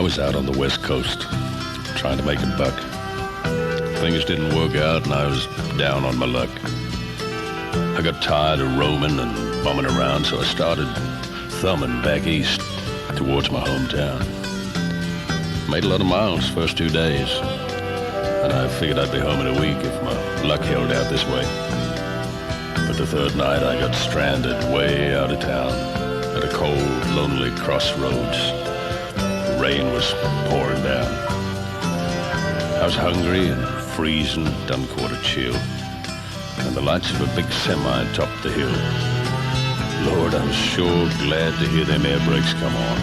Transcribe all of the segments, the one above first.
was out on the West Coast trying to make a buck. Things didn't work out and I was down on my luck. I got tired of roaming and bumming around, so I started thumbing back east towards my hometown. Made a lot of miles first 2 days, and I figured I'd be home in a week if my luck held out this way. But the third night I got stranded way out of town at a cold, lonely crossroads. The rain was pouring down. I was hungry and freezing, done caught a chill, and the lights of a big semi topped the hill. Lord, I was sure glad to hear them air brakes come on.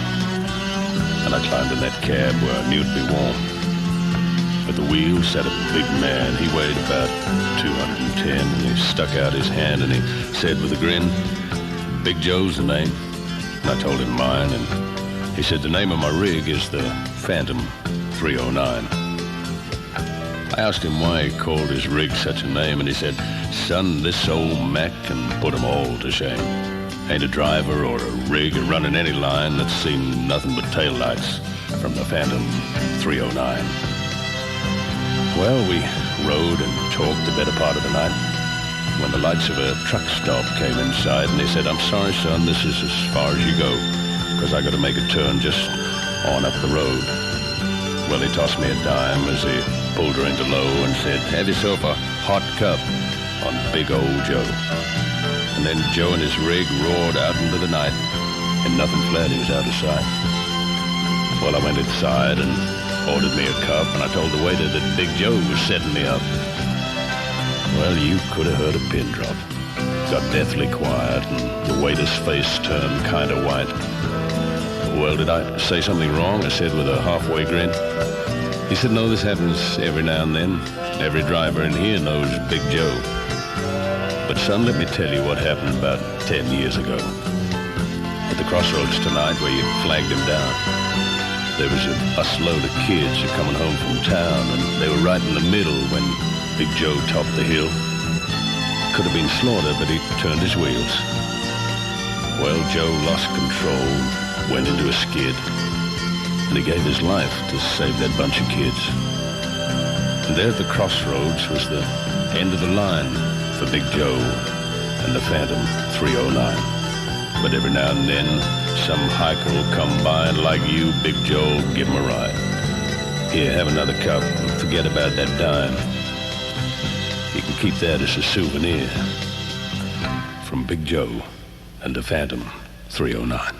And I climbed in that cab where I knew it'd be warm. At the wheel sat a big man. He weighed about 210, and he stuck out his hand and he said with a grin, "Big Joe's the name." And I told him mine, and he said the name of my rig is the Phantom-309. I asked him why he called his rig such a name, and he said, "Son, this old Mac can put 'em all to shame. Ain't a driver or a rig running any line that's seen nothing but taillights from the Phantom-309. Well, we rode and talked the better part of the night when the lights of a truck stop came in sight, and he said, "I'm sorry, son, this is as far as you go, because I got to make a turn just on up the road." Well, he tossed me a dime as he pulled her into low and said, "Have yourself a hot cup on Big Old Joe." And then Joe and his rig roared out into the night, and nothing fled, he was out of sight. Well, I went inside and ordered me a cup, and I told the waiter that Big Joe was setting me up. Well, you could have heard a pin drop. Got deathly quiet, and the waiter's face turned kind of white. "Well, did I say something wrong?" I said with a halfway grin. He said, "No, this happens every now and then. Every driver in here knows Big Joe. But son, let me tell you what happened about 10 years ago. At the crossroads tonight where you flagged him down, there was a busload of kids coming home from town, and they were right in the middle when Big Joe topped the hill. Could have been slaughtered, but he turned his wheels. Well, Joe lost control, went into a skid, and he gave his life to save that bunch of kids. And there at the crossroads was the end of the line for Big Joe and the Phantom-309. But every now and then, some hiker will come by, and like you, Big Joe will give him a ride. Here, have another cup and forget about that dime. You can keep that as a souvenir from Big Joe and the Phantom-309.